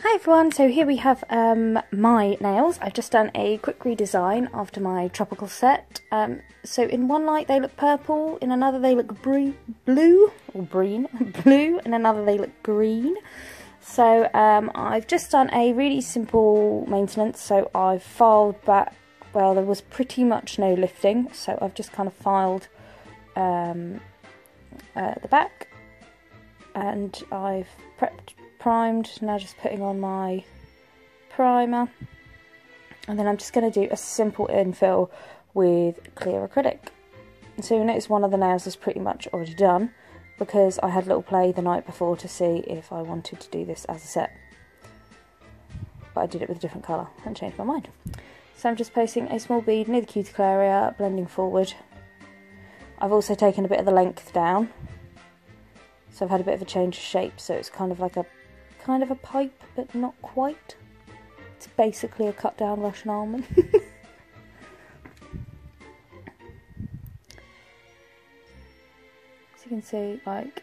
Hi everyone, so here we have my nails. I've just done a quick redesign after my tropical set. So in one light they look purple, in another they look blue, in another they look green. So I've just done a really simple maintenance, so I've filed back, well there was pretty much no lifting, so I've just kind of filed the back, and I've primed, now just putting on my primer, and then I'm just going to do a simple infill with clear acrylic. And so you'll notice one of the nails is pretty much already done, because I had a little play the night before to see if I wanted to do this as a set, but I did it with a different colour and changed my mind. So I'm just placing a small bead near the cuticle area, blending forward. I've also taken a bit of the length down, so I've had a bit of a change of shape, so it's kind of like a pipe, but not quite. It's basically a cut down Russian almond. As you can see, like,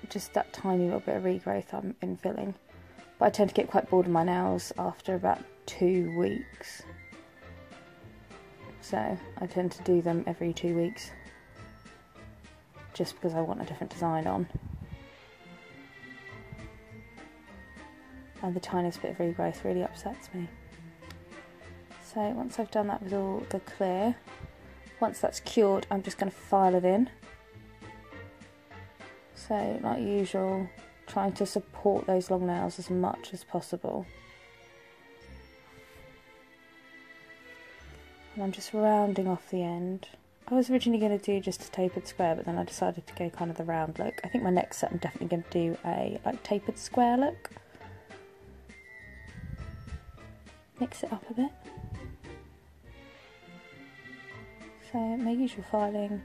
just that tiny little bit of regrowth I'm infilling. But I tend to get quite bored of my nails after about 2 weeks. So I tend to do them every 2 weeks, just because I want a different design on. And the tiniest bit of regrowth really upsets me. So once I've done that with all the clear, once that's cured, I'm just going to file it in. So like usual, trying to support those long nails as much as possible. And I'm just rounding off the end. I was originally going to do just a tapered square, but then I decided to go kind of the round look. I think my next set I'm definitely going to do a like tapered square look. Mix it up a bit. So my usual filing,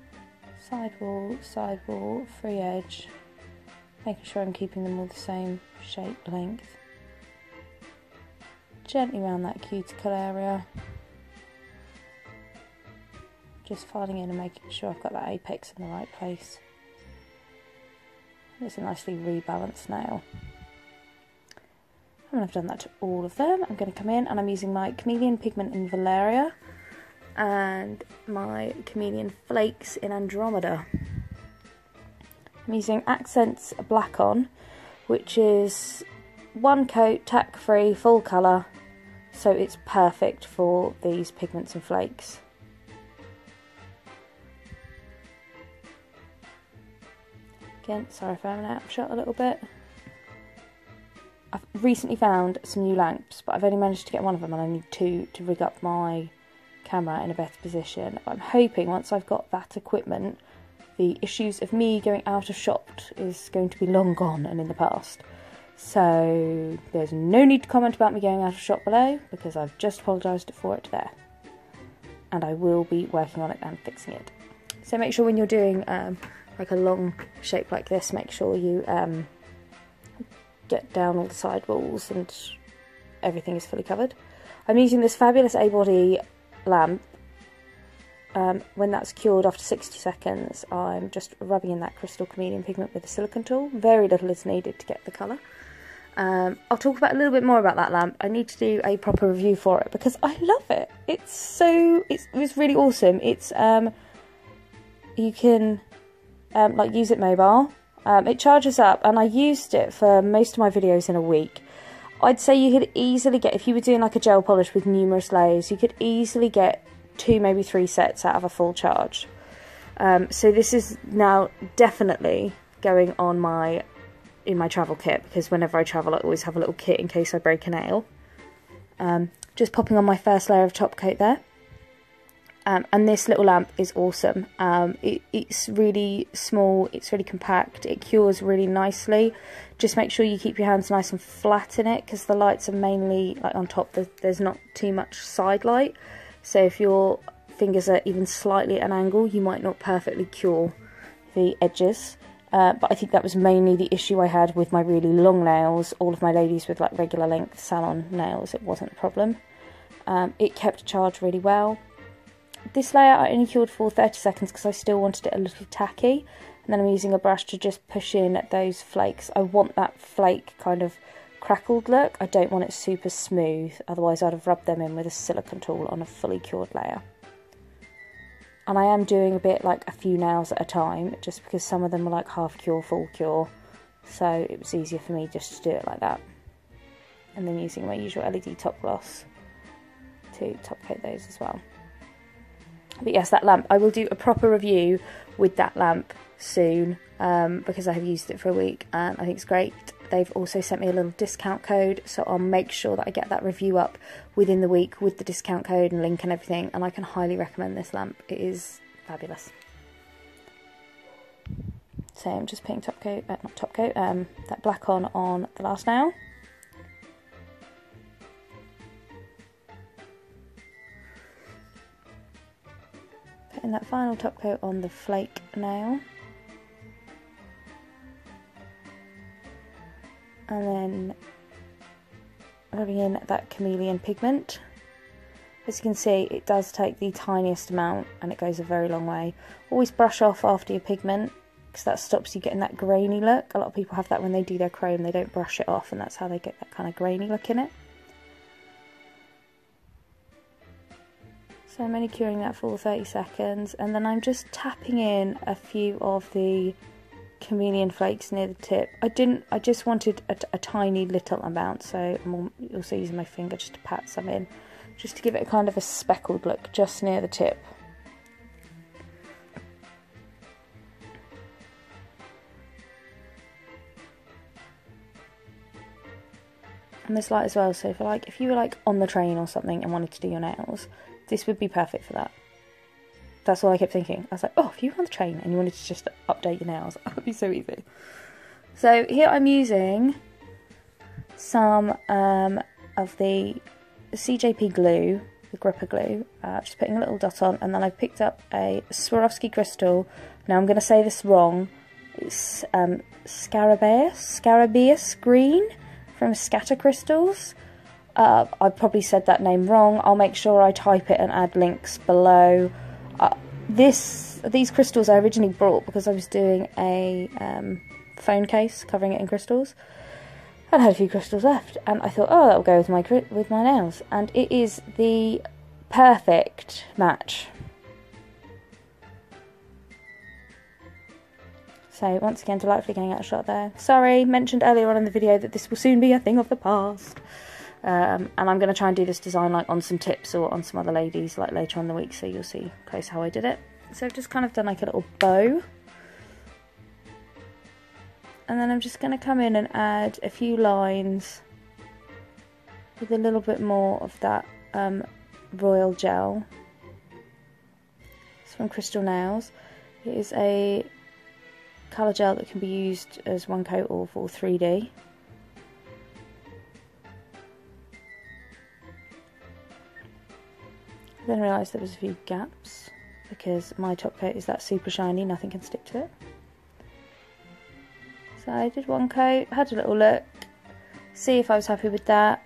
side wall, free edge, making sure I'm keeping them all the same shape, length. Gently around that cuticle area. Just filing in and making sure I've got that apex in the right place. It's a nicely rebalanced nail. And when I've done that to all of them, I'm going to come in and I'm using my Chameleon Pigment in Valeria and my Chameleon Flakes in Andromeda. I'm using Akzentz Black On, which is one coat, tack free, full colour, so it's perfect for these pigments and flakes. Again, sorry if I'm out of shot a little bit. I've recently found some new lamps, but I've only managed to get one of them and I need two to rig up my camera in a better position. But I'm hoping once I've got that equipment, the issues of me going out of shot is going to be long gone and in the past. So there's no need to comment about me going out of shot below, because I've just apologised for it there. And I will be working on it and fixing it. So make sure when you're doing like a long shape like this, make sure you get down all the side walls and everything is fully covered. I'm using this fabulous A-body lamp. When that's cured after 60 seconds, I'm just rubbing in that crystal chameleon pigment with a silicone tool. Very little is needed to get the colour. I'll talk about a little bit more about that lamp. I need to do a proper review for it because I love it. It was really awesome. It's you can like use it mobile. It charges up, and I used it for most of my videos in a week. I'd say you could easily get, if you were doing like a gel polish with numerous layers, you could easily get 2, maybe 3 sets out of a full charge. So this is now definitely going on in my travel kit, because whenever I travel I always have a little kit in case I break a nail. Just popping on my first layer of top coat there. And this little lamp is awesome. It's really small, it's really compact, it cures really nicely. Just make sure you keep your hands nice and flat in it, because the lights are mainly like on top. There's not too much side light, so if your fingers are even slightly at an angle, you might not perfectly cure the edges. But I think that was mainly the issue I had with my really long nails. All of my ladies with like regular length salon nails, it wasn't a problem. It kept charge really well. This layer I only cured for 30 seconds because I still wanted it a little tacky, and then I'm using a brush to just push in those flakes. I want that flake kind of crackled look. I don't want it super smooth, otherwise I'd have rubbed them in with a silicone tool on a fully cured layer. And I am doing a bit like a few nails at a time, just because some of them are like half cure, full cure, so it was easier for me just to do it like that. And then using my usual LED top gloss to top coat those as well. But yes, that lamp, I will do a proper review with that lamp soon, because I have used it for a week and I think it's great. They've also sent me a little discount code, so I'll make sure that I get that review up within the week with the discount code and link and everything, and I can highly recommend this lamp. It is fabulous. So I'm just putting that black on the last nail. Putting that final top coat on the flake nail. And then rubbing in that Chameleon Pigment. As you can see, it does take the tiniest amount and it goes a very long way. Always brush off after your pigment, because that stops you getting that grainy look. A lot of people have that when they do their chrome, they don't brush it off, and that's how they get that kind of grainy look in it. So I'm only curing that for 30 seconds, and then I'm just tapping in a few of the Chameleon flakes near the tip. I just wanted a tiny little amount, so I'm also using my finger just to pat some in, just to give it a kind of a speckled look just near the tip. And this light as well, so if you were like on the train or something and wanted to do your nails, this would be perfect for that. That's all I kept thinking. I was like, oh, if you were on the train and you wanted to just update your nails, that would be so easy. So here I'm using some of the CJP glue, the gripper glue, just putting a little dot on, and then I've picked up a Swarovski crystal. Now I'm going to say this wrong. It's Scarabeus green from Scatter Crystals. I probably said that name wrong. I'll make sure I type it and add links below. These crystals I originally brought because I was doing a phone case covering it in crystals. I had a few crystals left, and I thought, oh, that'll go with my nails, and it is the perfect match. So once again, delightfully getting out of shot there. Sorry, mentioned earlier on in the video that this will soon be a thing of the past. And I'm going to try and do this design like on some tips or on some other ladies like later on in the week, so you'll see close how I did it. So I've just kind of done like a little bow. And then I'm just going to come in and add a few lines with a little bit more of that royal gel. It's from Crystal Nails. It is a colour gel that can be used as one coat or for 3D. I then realised there was a few gaps because my top coat is that super shiny, nothing can stick to it. So I did one coat, had a little look, see if I was happy with that,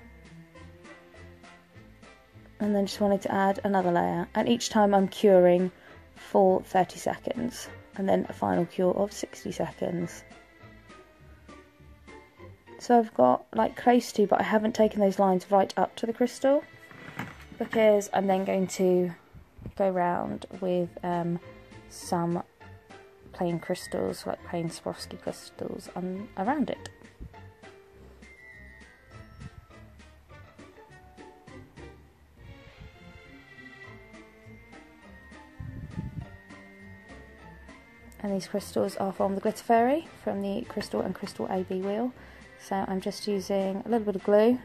and then just wanted to add another layer. And each time I'm curing for 30 seconds and then a final cure of 60 seconds. So I've got like close to, but I haven't taken those lines right up to the crystal, because I'm then going to go round with some plain crystals, like plain Swarovski crystals, around it. And these crystals are from the Glitter Fairy, from the Crystal and Crystal AB wheel. So I'm just using a little bit of glue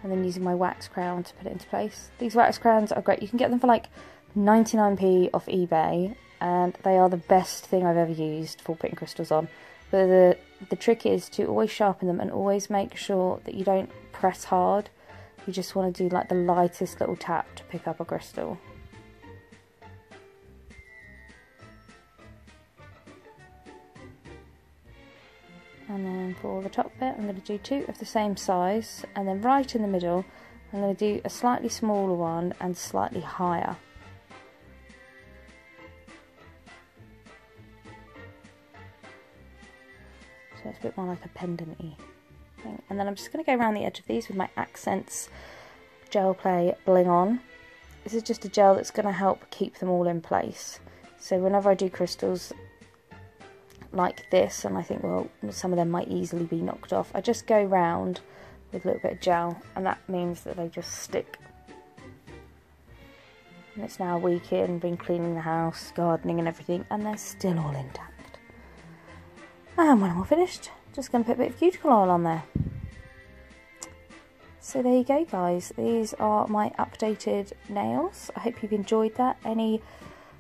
and then using my wax crown to put it into place. These wax crowns are great. You can get them for like 99p off eBay, and they are the best thing I've ever used for putting crystals on. But the trick is to always sharpen them and always make sure that you don't press hard. You just want to do like the lightest little tap to pick up a crystal. And then for the top bit, I'm going to do 2 of the same size, and then right in the middle I'm going to do a slightly smaller one and slightly higher. So it's a bit more like a pendant-y thing. And then I'm just going to go around the edge of these with my Akzentz Gel Play Bling On. This is just a gel that's going to help keep them all in place. So whenever I do crystals like this, and I think, well, some of them might easily be knocked off, I just go round with a little bit of gel, and that means that they just stick. And it's now a week in, been cleaning the house, gardening and everything, and they're still all intact. And when I'm all finished, just going to put a bit of cuticle oil on there. So there you go, guys. These are my updated nails. I hope you've enjoyed that. Any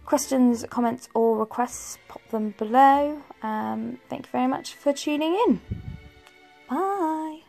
questions, comments or requests, pop them below. Thank you very much for tuning in. Bye.